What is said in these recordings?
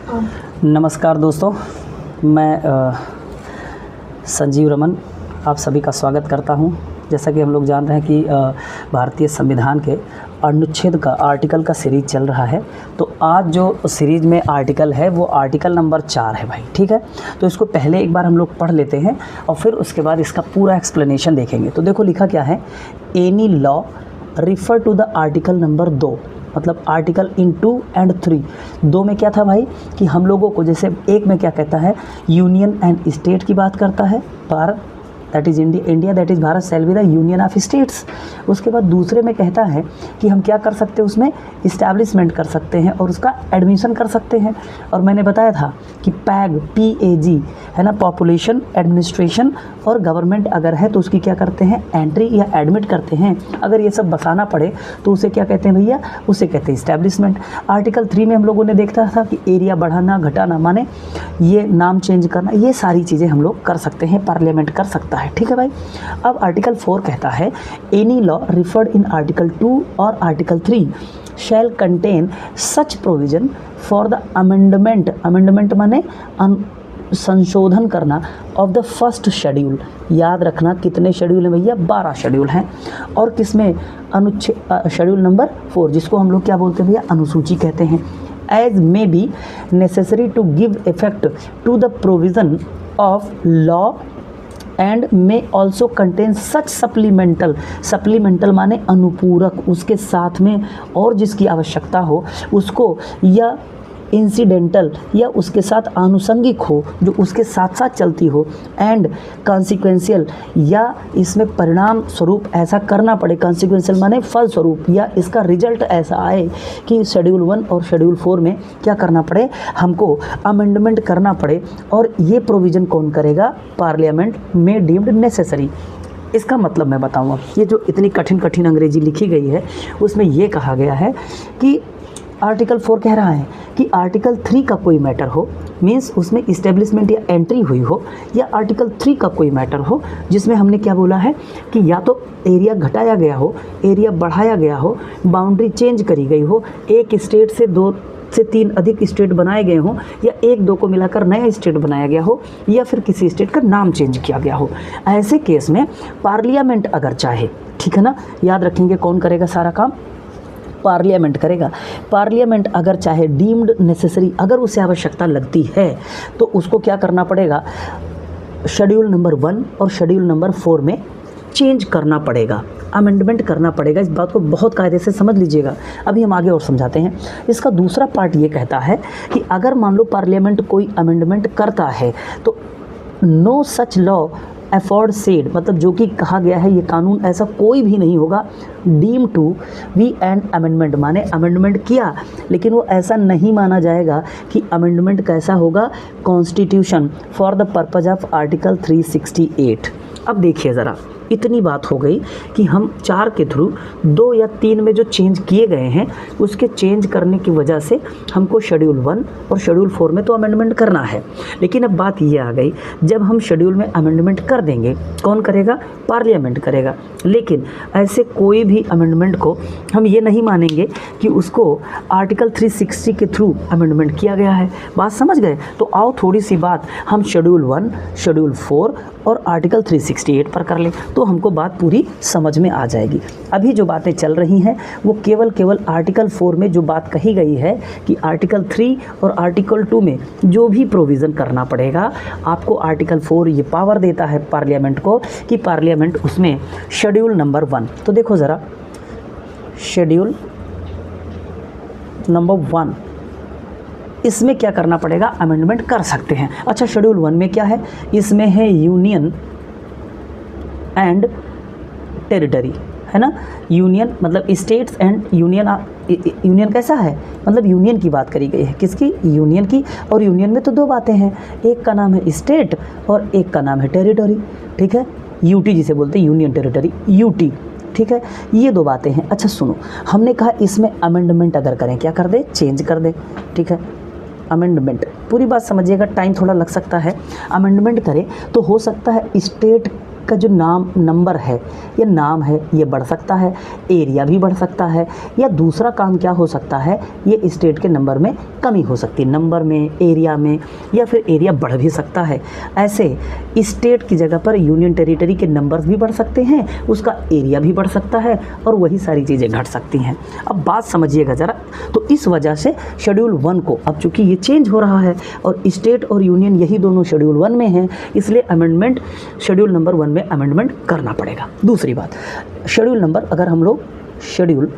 नमस्कार दोस्तों, मैं संजीव रमन आप सभी का स्वागत करता हूं। जैसा कि हम लोग जान रहे हैं कि भारतीय संविधान के अनुच्छेद का आर्टिकल का सीरीज़ चल रहा है। तो आज जो सीरीज़ में आर्टिकल है वो आर्टिकल नंबर 4 है भाई, ठीक है। तो इसको पहले एक बार हम लोग पढ़ लेते हैं और फिर उसके बाद इसका पूरा एक्सप्लेनेशन देखेंगे। तो देखो लिखा क्या है, any law refer to the article number 2, मतलब आर्टिकल इन 2 and 3। 2 में क्या था भाई कि हम लोगों को, जैसे एक में क्या कहता है, यूनियन एंड स्टेट की बात करता है, Bharat that is India that is Bharat shall be the union of states. उसके बाद दूसरे में कहता है कि हम क्या कर सकते हैं, उसमें इस्टेब्लिशमेंट कर सकते हैं और उसका एडमिशन कर सकते हैं। और मैंने बताया था कि पैग PAG है ना, पॉपुलेशन एडमिनिस्ट्रेशन और गवर्नमेंट अगर है तो उसकी क्या करते हैं, एंट्री या एडमिट करते हैं। अगर ये सब बसाना पड़े तो उसे क्या कहते हैं भैया, उसे कहते हैं इस्टेब्लिशमेंट। आर्टिकल 3 में हम लोगों ने देखा था कि एरिया बढ़ाना घटाना, माने ये नाम चेंज करना, ये सारी चीज़ें हम लोग कर सकते हैं, पार्लियामेंट कर सकता है, ठीक है भाई। अब आर्टिकल 4 कहता है, any law referred in article 2 और article 3 shall contain such provision for the amendment, amendment माने संशोधन करना, ऑफ द फर्स्ट शेड्यूल। याद रखना कितने शेड्यूल हैं भैया, 12 शेड्यूल हैं। और किसमें, अनुच्छेद शेड्यूल नंबर 4, जिसको हम लोग क्या बोलते हैं भैया, अनुसूची कहते हैं। As may be necessary to give effect to the provision of law and may also contain such supplemental माने अनुपूरक, उसके साथ में और जिसकी आवश्यकता हो उसको, या इंसिडेंटल या उसके साथ आनुषंगिक हो, जो उसके साथ साथ चलती हो, एंड कॉन्सिक्वेंशियल या इसमें परिणाम स्वरूप ऐसा करना पड़े, कॉन्सिक्वेंशियल माने फल स्वरूप, या इसका रिजल्ट ऐसा आए कि शेड्यूल 1 और शेड्यूल 4 में क्या करना पड़े, हमको अमेंडमेंट करना पड़े। और ये प्रोविज़न कौन करेगा, पार्लियामेंट में डीम्ड नेसेसरी। इसका मतलब मैं बताऊँगा, ये जो इतनी कठिन अंग्रेजी लिखी गई है उसमें ये कहा गया है कि आर्टिकल 4 कह रहा है कि आर्टिकल 3 का कोई मैटर हो, मीन्स उसमें इस्टेब्लिशमेंट या एंट्री हुई हो, या आर्टिकल 3 का कोई मैटर हो जिसमें हमने क्या बोला है कि या तो एरिया घटाया गया हो, एरिया बढ़ाया गया हो, बाउंड्री चेंज करी गई हो, एक स्टेट से 2 से 3 अधिक स्टेट बनाए गए हों, या 1-2 को मिलाकर नया स्टेट बनाया गया हो, या फिर किसी स्टेट का नाम चेंज किया गया हो। ऐसे केस में पार्लियामेंट अगर चाहे, ठीक है ना, याद रखेंगे कौन करेगा सारा काम, पार्लियामेंट करेगा। पार्लियामेंट अगर चाहे डीम्ड नेसेसरी, अगर उसे आवश्यकता लगती है तो उसको क्या करना पड़ेगा, शेड्यूल नंबर 1 और शेड्यूल नंबर 4 में चेंज करना पड़ेगा, अमेंडमेंट करना पड़ेगा। इस बात को बहुत कायदे से समझ लीजिएगा। अभी हम आगे और समझाते हैं। इसका दूसरा पार्ट ये कहता है कि अगर मान लो पार्लियामेंट कोई अमेंडमेंट करता है तो no such law aforesaid, मतलब जो कि कहा गया है, ये कानून ऐसा कोई भी नहीं होगा, deem to be and amendment, माने अमेंडमेंट किया लेकिन वो ऐसा नहीं माना जाएगा कि अमेंडमेंट कैसा होगा, constitution for the purpose of article 368। अब देखिए ज़रा, इतनी बात हो गई कि हम 4 के थ्रू 2 या 3 में जो चेंज किए गए हैं उसके चेंज करने की वजह से हमको शेड्यूल 1 और शेड्यूल 4 में तो अमेंडमेंट करना है। लेकिन अब बात ये आ गई, जब हम शेड्यूल में अमेंडमेंट कर देंगे, कौन करेगा, पार्लियामेंट करेगा। लेकिन ऐसे कोई भी अमेंडमेंट को हम ये नहीं मानेंगे कि उसको आर्टिकल 360 के थ्रू अमेंडमेंट किया गया है। बात समझ गए। तो आओ थोड़ी सी बात हम शेड्यूल 1, शेड्यूल 4 और आर्टिकल 368 पर कर लें तो हमको बात पूरी समझ में आ जाएगी। अभी जो बातें चल रही हैं वो केवल आर्टिकल 4 में जो बात कही गई है कि आर्टिकल 3 और आर्टिकल 2 में जो भी प्रोविज़न करना पड़ेगा, आपको आर्टिकल 4 ये पावर देता है पार्लियामेंट को कि पार्लियामेंट उसमें शेड्यूल नंबर 1, तो देखो ज़रा, शेड्यूल नंबर 1 इसमें क्या करना पड़ेगा, अमेंडमेंट कर सकते हैं। अच्छा, शेड्यूल 1 में क्या है, इसमें है यूनियन एंड टेरिटरी, है ना। यूनियन मतलब स्टेट्स एंड यूनियन। यूनियन कैसा है, मतलब यूनियन की बात करी गई है, किसकी, यूनियन की। और यूनियन में तो 2 बातें हैं, एक का नाम है स्टेट और एक का नाम है टेरिटरी, ठीक है। यूटी जिसे बोलते हैं, यूनियन टेरिटरी, यूटी, ठीक है। ये 2 बातें हैं। अच्छा सुनो, हमने कहा इसमें अमेंडमेंट अगर करें, क्या कर दे, चेंज कर दे, ठीक है। अमेंडमेंट, पूरी बात समझिएगा, टाइम थोड़ा लग सकता है। अमेंडमेंट करें तो हो सकता है स्टेट का जो नंबर है, ये नाम है, ये बढ़ सकता है, एरिया भी बढ़ सकता है, या दूसरा काम क्या हो सकता है, ये स्टेट के नंबर में कमी हो सकती है, नंबर में, एरिया में, या फिर एरिया बढ़ भी सकता है। ऐसे स्टेट की जगह पर यूनियन टेरिटरी के नंबर्स भी बढ़ सकते हैं, उसका एरिया भी बढ़ सकता है, और वही सारी चीज़ें घट सकती हैं। अब बात समझिएगा ज़रा। तो इस वजह से शेड्यूल 1 को, अब चूँकि ये चेंज हो रहा है और स्टेट और यूनियन यही दोनों शेड्यूल 1 में हैं, इसलिए अमेंडमेंट शेड्यूल नंबर 1 में अमेंडमेंट करना पड़ेगा। दूसरी बात, शेड्यूल नंबर, अगर हम लोग शेड्यूल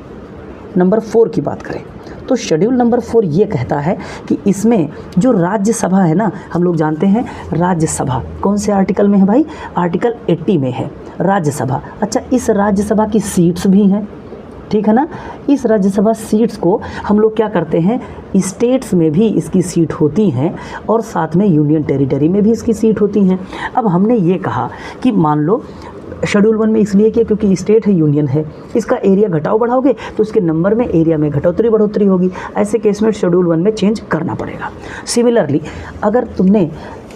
नंबर 4 की बात करें तो शेड्यूल नंबर 4 ये कहता है कि इसमें जो राज्यसभा है ना, हम लोग जानते हैं राज्यसभा कौन से आर्टिकल में है भाई, आर्टिकल 80 में है राज्यसभा। अच्छा, इस राज्यसभा की सीट्स भी हैं, ठीक है ना। इस राज्यसभा सीट्स को हम लोग क्या करते हैं, स्टेट्स में भी इसकी सीट होती हैं और साथ में यूनियन टेरिटरी में भी इसकी सीट होती हैं। अब हमने ये कहा कि मान लो शेड्यूल 1 में इसलिए कि क्योंकि स्टेट है, यूनियन है, इसका एरिया घटाओ बढ़ाओगे तो उसके नंबर में, एरिया में घटोतरी बढ़ोतरी होगी। ऐसे केस में शेड्यूल 1 में चेंज करना पड़ेगा। सिमिलरली अगर तुमने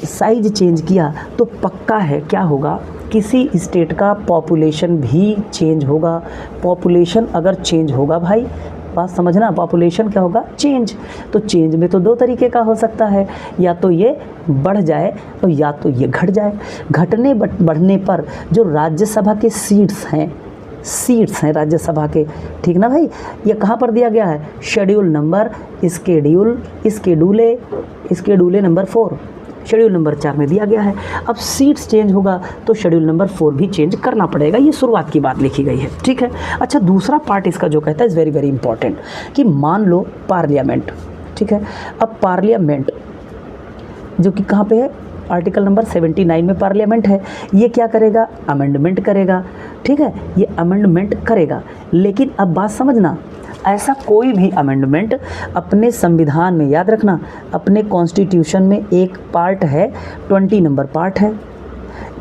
साइज चेंज किया तो पक्का है क्या होगा, किसी स्टेट का पॉपुलेशन भी चेंज होगा। पॉपुलेशन अगर चेंज होगा भाई, बात समझना, पॉपुलेशन क्या होगा, चेंज। तो चेंज में तो दो तरीके का हो सकता है, या तो ये बढ़ जाए और या तो ये घट जाए। घटने बढ़ने पर जो राज्यसभा के सीट्स हैं राज्यसभा के, ठीक ना भाई, ये कहाँ पर दिया गया है, schedule number schedule number 4, schedule number 4 में दिया गया है। अब सीट्स चेंज होगा तो शेड्यूल नंबर 4 भी चेंज करना पड़ेगा। ये शुरुआत की बात लिखी गई है, ठीक है। अच्छा, दूसरा पार्ट इसका जो कहता है इज़ वेरी वेरी इंपॉर्टेंट, कि मान लो पार्लियामेंट, ठीक है। अब पार्लियामेंट जो कि कहाँ पे है, आर्टिकल नंबर 79 में पार्लियामेंट है, ये क्या करेगा, अमेंडमेंट करेगा, ठीक है, ये अमेंडमेंट करेगा। लेकिन अब बात समझना, ऐसा कोई भी अमेंडमेंट अपने संविधान में, याद रखना, अपने कॉन्स्टिट्यूशन में एक पार्ट है, 20 नंबर पार्ट है।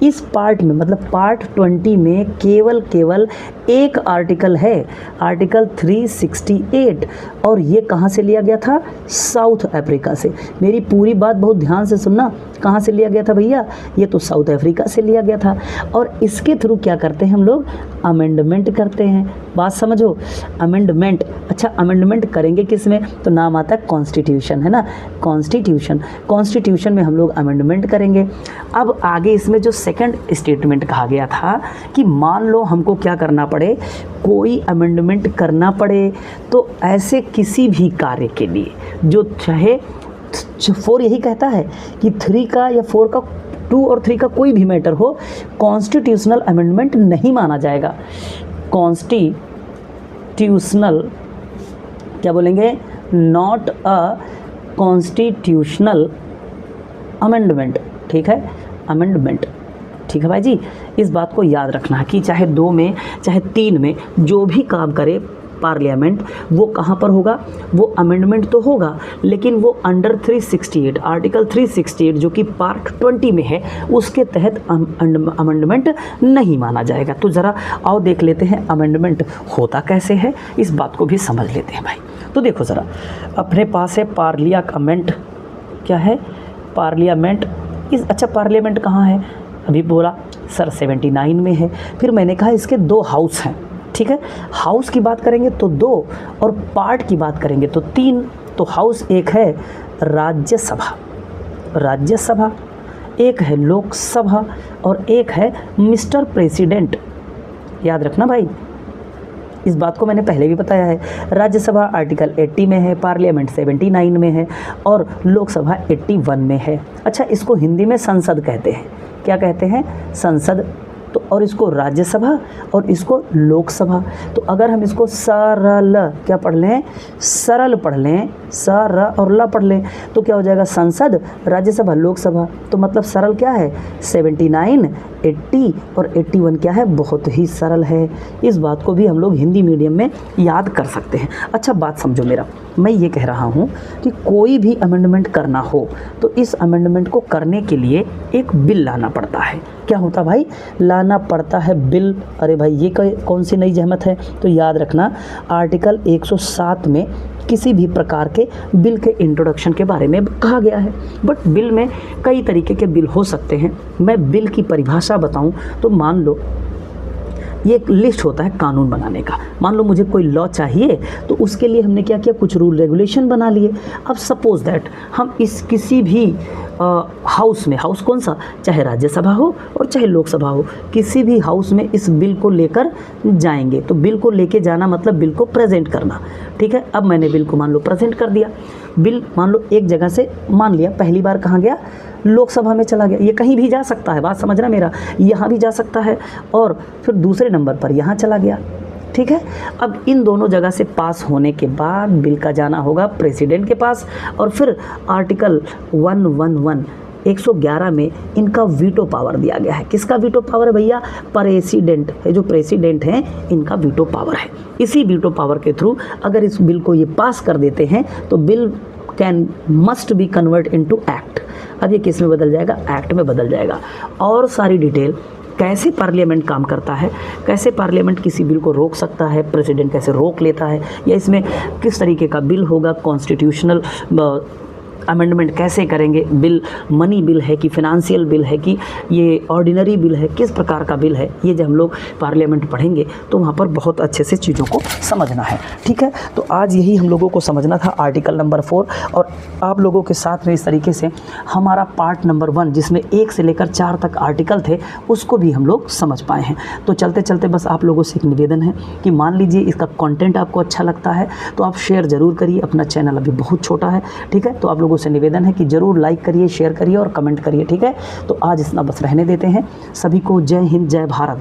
इस पार्ट में, मतलब पार्ट 20 में केवल एक आर्टिकल है, आर्टिकल 368, और ये कहाँ से लिया गया था, साउथ अफ्रीका से। मेरी पूरी बात बहुत ध्यान से सुनना, कहाँ से लिया गया था भैया, ये तो साउथ अफ्रीका से लिया गया था। और इसके थ्रू क्या करते हैं हम लोग, अमेंडमेंट करते हैं। बात समझो, अमेंडमेंट। अच्छा, अमेंडमेंट करेंगे किस में, तो नाम आता है कॉन्स्टिट्यूशन, है ना, कॉन्स्टिट्यूशन में हम लोग अमेंडमेंट करेंगे। अब आगे इसमें जो सेकंड स्टेटमेंट कहा गया था कि मान लो हमको क्या करना पड़े, कोई अमेंडमेंट करना पड़े, तो ऐसे किसी भी कार्य के लिए जो चाहे 4 यही कहता है कि 3 का या 4 का, 2 और 3 का कोई भी मैटर हो, कॉन्स्टिट्यूशनल अमेंडमेंट नहीं माना जाएगा। कॉन्स्टिट्यूशनल क्या बोलेंगे, नॉट अ कॉन्स्टिट्यूशनल अमेंडमेंट, ठीक है, अमेंडमेंट, ठीक है भाई जी। इस बात को याद रखना है कि चाहे 2 में चाहे 3 में जो भी काम करे पार्लियामेंट, वो कहाँ पर होगा, वो अमेंडमेंट तो होगा, लेकिन वो अंडर 368, आर्टिकल 368 जो कि पार्ट 20 में है, उसके तहत अमेंडमेंट नहीं माना जाएगा। तो ज़रा आओ देख लेते हैं अमेंडमेंट होता कैसे है, इस बात को भी समझ लेते हैं भाई। तो देखो ज़रा, अपने पास है पार्लियामेंट, क्या है, पार्लियामेंट। अच्छा, पार्लियामेंट कहाँ है, अभी बोला सर 79 में है। फिर मैंने कहा इसके 2 हाउस हैं, ठीक है, हाउस की बात करेंगे तो 2 और पार्ट की बात करेंगे तो 3। तो हाउस एक है राज्यसभा, एक है लोकसभा और एक है मिस्टर प्रेसिडेंट। याद रखना भाई, इस बात को मैंने पहले भी बताया है। राज्यसभा आर्टिकल 80 में है, पार्लियामेंट 79 में है और लोकसभा 81 में है। अच्छा, इसको हिंदी में संसद कहते हैं, क्या कहते हैं, संसद। तो और इसको राज्यसभा और इसको लोकसभा। तो अगर हम इसको सरल क्या पढ़ लें, सरल पढ़ लें, सर और ल पढ़ लें, तो क्या हो जाएगा, संसद, राज्यसभा, लोकसभा। तो मतलब सरल क्या है, 79, 80 और 81 क्या है, बहुत ही सरल है। इस बात को भी हम लोग हिंदी मीडियम में याद कर सकते हैं। अच्छा, बात समझो मेरा, मैं ये कह रहा हूँ कि कोई भी अमेंडमेंट करना हो तो इस अमेंडमेंट को करने के लिए एक बिल लाना पड़ता है। क्या होता भाई, लाना जाना पड़ता है बिल। अरे भाई ये कौन सी नई जहमत है? तो याद रखना आर्टिकल 107 में किसी भी प्रकार के बिल के इंट्रोडक्शन के बारे में कहा गया है। बट बिल में कई तरीके के बिल हो सकते हैं। मैं बिल की परिभाषा बताऊं तो मान लो ये एक लिस्ट होता है कानून बनाने का। मान लो मुझे कोई लॉ चाहिए तो उसके लिए हमने क्या किया, कुछ रूल रेगुलेशन बना लिए। अब सपोज दैट हम इस किसी भी हाउस में, हाउस कौन सा, चाहे राज्यसभा हो और चाहे लोकसभा हो, किसी भी हाउस में इस बिल को लेकर जाएंगे। तो बिल को लेके जाना मतलब बिल को प्रेजेंट करना। ठीक है, अब मैंने बिल को मान लो प्रेजेंट कर दिया। बिल मान लो एक जगह से, मान लिया पहली बार कहाँ गया, लोकसभा में चला गया। ये कहीं भी जा सकता है, बात समझना मेरा, यहाँ भी जा सकता है और फिर दूसरे नंबर पर यहाँ चला गया। ठीक है, अब इन दोनों जगह से पास होने के बाद बिल का जाना होगा प्रेसिडेंट के पास और फिर आर्टिकल 111 में इनका वीटो पावर दिया गया है। किसका वीटो पावर है भैया? प्रेसिडेंट है, जो प्रेसिडेंट हैं इनका वीटो पावर है। इसी वीटो पावर के थ्रू अगर इस बिल को ये पास कर देते हैं तो bill must be convert into act. अब ये किस में बदल जाएगा? एक्ट में बदल जाएगा। और सारी डिटेल कैसे पार्लियामेंट काम करता है, कैसे पार्लियामेंट किसी बिल को रोक सकता है, प्रेसिडेंट कैसे रोक लेता है, या इसमें किस तरीके का बिल होगा, कॉन्स्टिट्यूशनल अमेंडमेंट कैसे करेंगे, बिल मनी बिल है कि फिनेंशियल बिल है कि ये ऑर्डिनरी बिल है, किस प्रकार का बिल है, ये जब हम लोग पार्लियामेंट पढ़ेंगे तो वहाँ पर बहुत अच्छे से चीज़ों को समझना है। ठीक है, तो आज यही हम लोगों को समझना था आर्टिकल नंबर 4, और आप लोगों के साथ में इस तरीके से हमारा पार्ट नंबर 1 जिसमें 1 से लेकर 4 तक आर्टिकल थे उसको भी हम लोग समझ पाए हैं। तो चलते चलते बस आप लोगों से एक निवेदन है कि मान लीजिए इसका कंटेंट आपको अच्छा लगता है तो आप शेयर ज़रूर करिए। अपना चैनल अभी बहुत छोटा है, ठीक है, तो आप लोगों से निवेदन है कि ज़रूर लाइक करिए, शेयर करिए और कमेंट करिए। ठीक है, तो आज इतना बस रहने देते हैं। सभी को जय हिंद, जय भारत।